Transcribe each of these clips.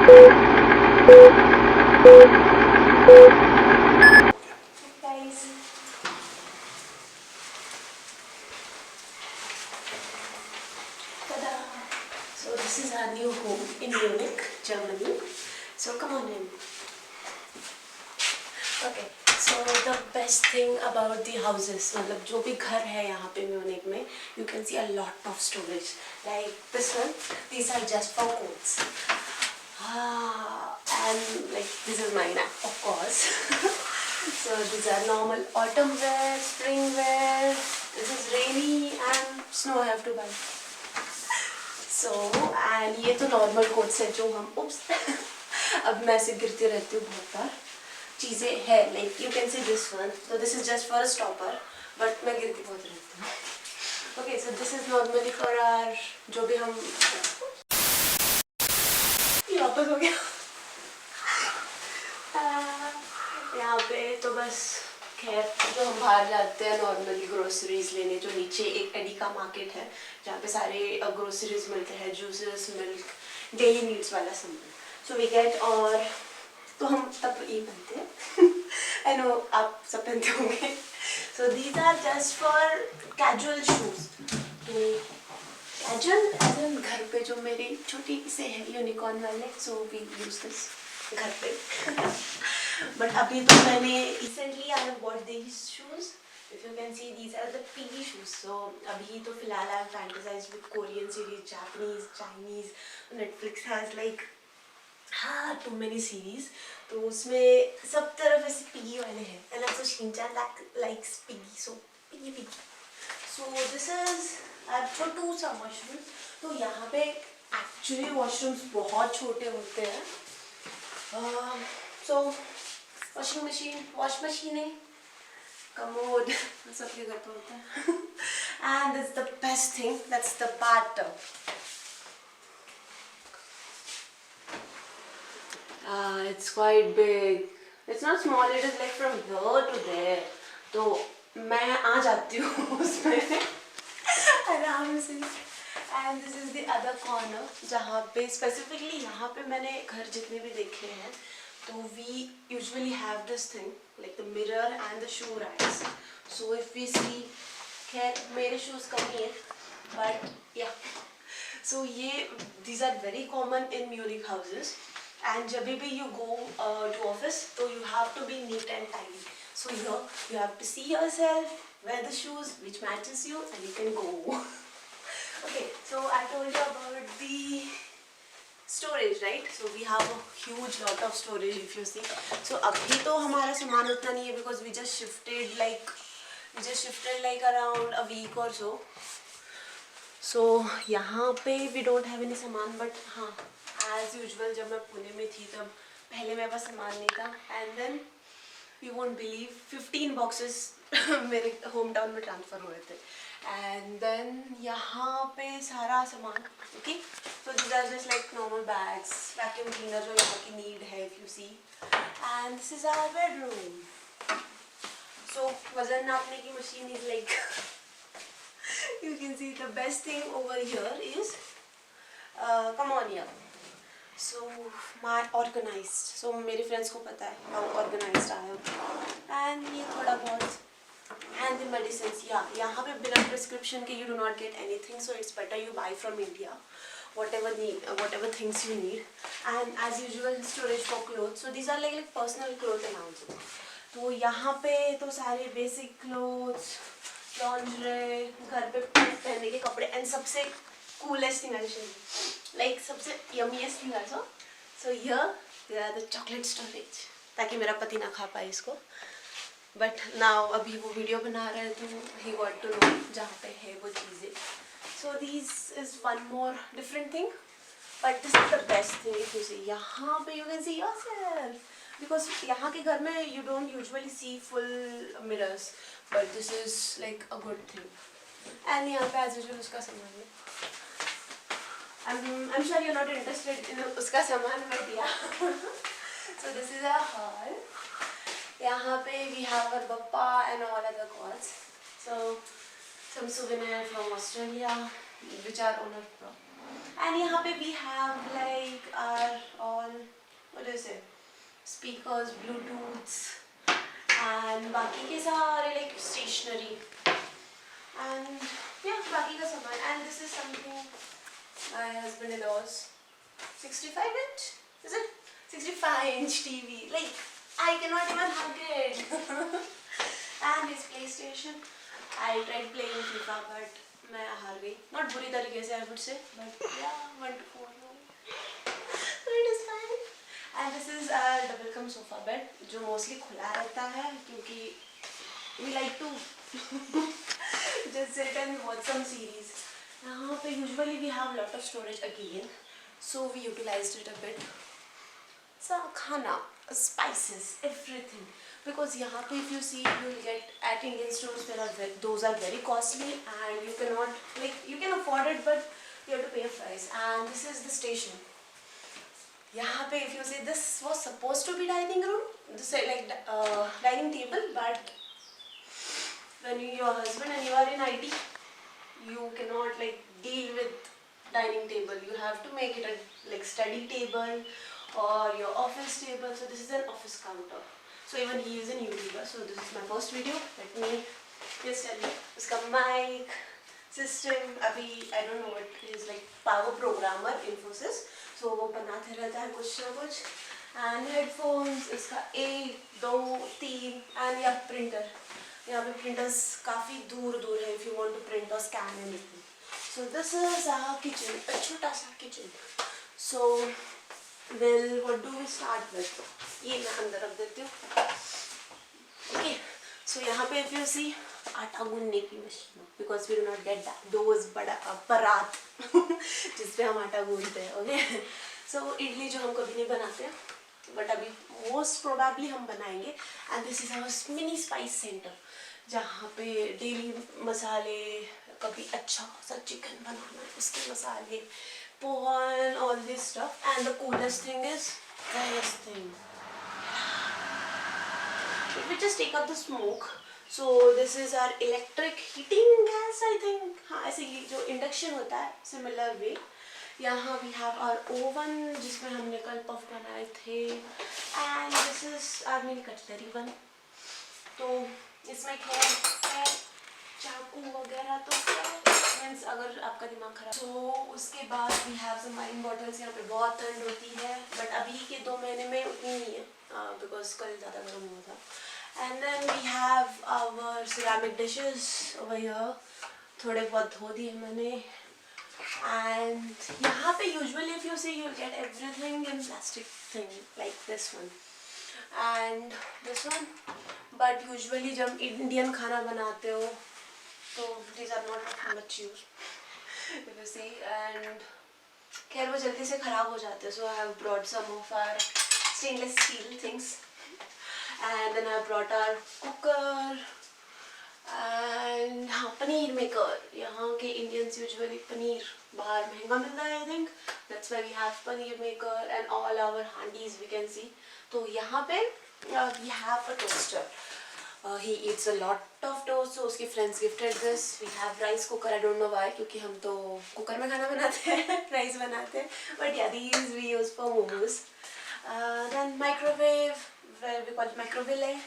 Guys, ta-da! So this is our new home in Munich, Germany. So come on in. Okay. So the best thing about the houses, मतलब जो भी घर है यहाँ पे Munich में, you can see a lot of storage. Like this one, these are just for coats. And like this is mine, of course. So these are normal autumn wear, spring wear. This is rainy and snow I have to buy. So and ये तो normal coats है जो हम अब मैं ऐसे गिरती रहती हूँ बहुत बार चीज़ें है like you can see this one. So this is just for a stopper, but मैं गिरती बहुत रहती हूँ. Okay, so this is normally for our जो भी हम ये वापस हो गया. यहाँ पे तो बस खैर जो हम बाहर जाते हैं नॉर्मली ग्रोसरीज लेने, जो नीचे एक एडी का मार्केट है जहाँ पे सारे ग्रोसरीज मिलते हैं, जूसेस, मिल्क, डेली नीड्स वाला सामान. सो वी गेट और तो हम तब ये पहनते हैं. आई नो आप सब पहनते होंगे. So these are just for casual shoes. तो कैजुअल एज एन घर पे जो मेरी छोटी से है यूनिकॉर्न वाले, सो वी यूज दिस घर पे. बट अभी तो मैंने recently I have bought these shoes. If you can see these are the PV shoes. So अभी तो फिलहाल I am fantasize with Korean series, Japanese, Chinese. Netflix has like too many series. तो उसमें सब तरफ ऐसे पिगी वाले हैं. And also Shinchan likes piggy, so piggy piggy. So this is for to some washrooms. तो यहाँ पे एक्चुअली वॉशरूम्स बहुत छोटे होते हैं. सो वॉशिंग मशीन, वॉश मशीनें, कमोड सबके घर पे होता है. And this the best thing, that's the bathtub. It's quite big. It's not small. It is like from here to there. तो मैं आ जाती हूँ उसमें आराम से. And this is the other corner जहाँ पे specifically यहाँ पे मैंने घर जितने भी देखे हैं तो we usually have this thing like the mirror and the shoe racks. So if we see, खैर मेरे shoes कम ही है but yeah. So ये these are very common in Munich houses. And जब भी you go to office, so you have to be neat and tidy. So here you have to see yourself, wear the shoes which matches you, and you can go. Okay, so I told you about the storage, right? So we have a huge lot of storage if you see. So अभी तो हमारा सामान उतना नहीं है because we just shifted like around a week or so. So यहाँ पे we don't have any सामान, but हाँ as usual जब मैं पुणे में थी तब पहले मेरे पास सामान नहीं था. And then you won't believe 15 boxes मेरे होम टाउन में ट्रांसफ़र हुए थे. And then यहाँ पे सारा सामान. Okay, so these are just like normal bags, vacuum cleaner जो यहाँ की need है if you see. And this is our bedroom. So वजन नापने की machine is like you can see the best thing over here is come on here. So my organized. So मेरे friends को पता है how organized I am. And ये थोड़ा बहुत. And the medicines, yeah. यहाँ पे बिना prescription के you do not get anything. So it's better you buy from India. Whatever things you need. And as usual storage for clothes. So these are like personal clothing also. तो यहाँ पे तो सारे basic clothes, lingerie, घर पे पहनने के कपड़े, and सबसे coolest thing I'll show you. Like सबसे yummiest thing also. So here there are the chocolate storage. ताकि मेरा पति ना खा पाए इसको. But now अभी वो वीडियो बना रहे हैं तो he got to know जहाँ पे है वो चीज़ें. So this is one more different thing. But this is the best thing if you see. यहाँ पे you can see yourself. Because यहाँ के घर में you don't usually see full mirrors. But this is like a good thing. And यहाँ पे as usual उसका सामान है. I'm sure you're not interested in उसका सामान but yeah. So this is a hall. यहाँ पे we have our Bappa and all other gods. So some souvenirs from Australia which are owner from. And यहाँ पे we have like our all बोले से speakers, Bluetooths and बाकी के सारे like stationery and या बाकी का सामान. And this is something my husband in laws 65 inch, is it 65-inch TV, like I cannot even hug it. And his PlayStation, I tried playing FIFA but मैं हार गई, not बुरी तरीके से I would say, but yeah, 1-4 so it is fine. And this is our double cum sofa bed जो mostly खुला रहता है क्योंकि we like to just sit and watch some series. यहाँ पे usually we have lot of storage again, so we utilized it a bit. So खाना, spices, everything, because यहाँ पे if you see you will get at Indian stores there are those are very costly and you cannot like you can afford it but you have to pay a price. And this is the station. यहाँ पे if you see this was supposed to be dining room, this is like dining table, but when your husband and you are in IT you cannot like deal with dining table, you have to make it a like study table or your office table. So this is an office counter. So even he is in YouTuber. So this is my first video. Let me just tell you. Uska mic, system. Abhi I don't know what it is, like power programmer Infosys. So वो बनाते रहता है कुछ ना कुछ. And headphones. इसका 1, 2, 3 and yeah printer. यहाँ पे printers काफी दूर है if you want to print or scan anything. So this is our kitchen. A छोटा सा kitchen. So well, what do we start with? ये मैं अंदर रख देती हूँ. Okay, so यहाँ पे if you see आटा गूंदने की machine, because we do not get that those बड़ा परात जिसपे हम आटा गूंदते हैं. Okay, so इडली जो हम कभी नहीं बनाते हैं, but अभी most probably हम बनाएंगे. And this is our mini spice center, जहाँ पे डेली मसाले, कभी अच्छा सा चिकन बनाना है उसके मसाले, porn, all this stuff. And the coolest thing is this thing. If we just take out the smoke, so this is our electric heating gas, I think. हाँ ऐसे ही जो induction होता है similar way. यहाँ we have our oven जिसमें हमने कल puff बनाए थे. And this is our mini cutlery one. तो इसमें है चाकू वगैरह तो मीन्स अगर आपका दिमाग खराब. तो उसके बाद we have some wine bottles. यहाँ पे बहुत ठंड होती है बट अभी के 2 महीने में उतनी नहीं है बिकॉज कल ज़्यादा गर्म हुआ था. And then we have our ceramic dishes over here. थोड़े बहुत धो दिए मैंने. एंड यहाँ पे usually if you see you will get everything in plastic thing like this one and this one. But usually जब इंडियन खाना बनाते हो तो these are not much use if you see. And खैर वो जल्दी से ख़राब हो जाते हैं. So I have brought some of our stainless steel things. And then I brought our cooker and हाँ पनीर मेकर. यहाँ के Indians usually पनीर बाहर महंगा मिलता है I think. That's why we have paneer maker and all our handis we can see. तो यहाँ पे we have a toaster. He eats a lot of toast, so उसके friends gifted this. We have rice cooker. I don't know why, क्योंकि हम तो cooker में खाना बनाते हैं, rice बनाते हैं. But yeah, these we use for momos. Then microwave, where we call it microwave.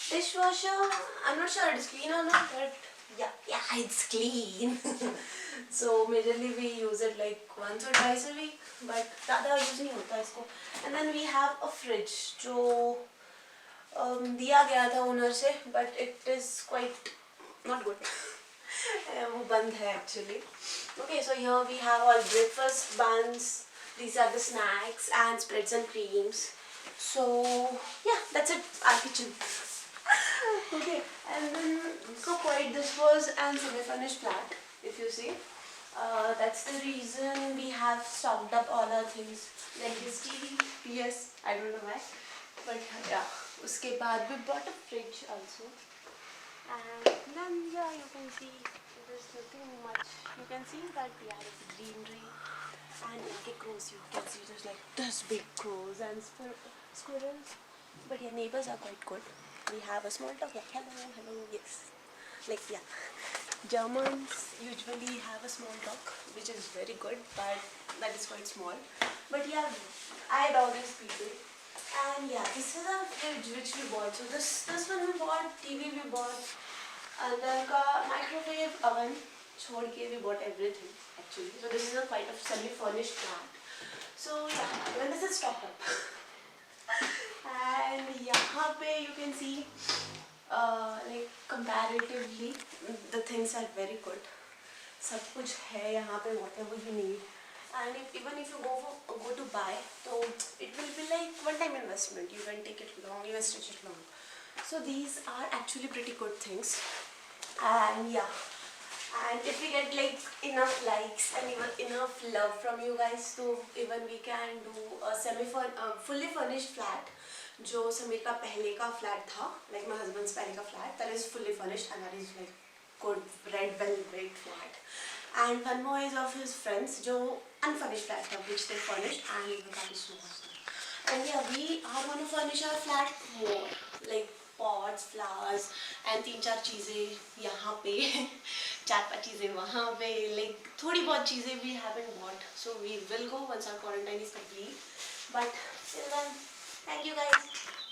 Dishwasher. I'm not sure it is clean or not, but yeah, it's clean. So majorly we use it like once or twice a week, but ज़्यादा use नहीं होता इसको. And then we have a fridge जो दिया गया था owner से but it is quite not good. वो बंद है actually. Okay so here we have all breakfast buns. These are the snacks and spreads and creams. So yeah that's it our kitchen. Okay and then so quite this was an semi-furnished flat if you see. That's the reason we have stocked up all our things like this TV. Yes, I don't know why, but yeah. उसके बाद we bought a fridge also. And then yeah, you can see there's nothing much. You can see that yeah, there's greenery and like crows. You can see there's like this big crows and squirrels. But yeah, neighbors are quite good. We have a small dog like hello, yes. Like yeah, Germans usually have a small dog which is very good, but that is quite small. But yeah, I had all these people. And yeah, this is our fridge which we bought. So this one we bought, TV we bought, अंदर का microwave oven छोड़ के we bought everything actually. So this is a quite a semi-furnished flat. So yeah, when this is stocked up. And यहाँ पे you can see like comparatively the things are very good. सब कुछ है यहाँ पे whatever you need. And even if you go to buy, so it will be like one-time investment. You can take it long, you can stretch it long. So these are actually pretty good things. And yeah, and if we get like enough likes and even enough love from you guys, so even we can do a fully furnished flat. जो समीर का पहले का flat था, like my husband's पहले का flat, that is fully furnished and that is like good red velvet flat. And one more is of his friends, जो unfurnished flat था, which they furnished, and that is so awesome. And yeah, we are going to furnish our flat more, like pots, flowers, and 3-4 चीजें यहाँ पे, 4-5 चीजें वहाँ पे, like थोड़ी बहुत चीजें we haven't bought, so we will go once our quarantine is complete. But till then, thank you guys.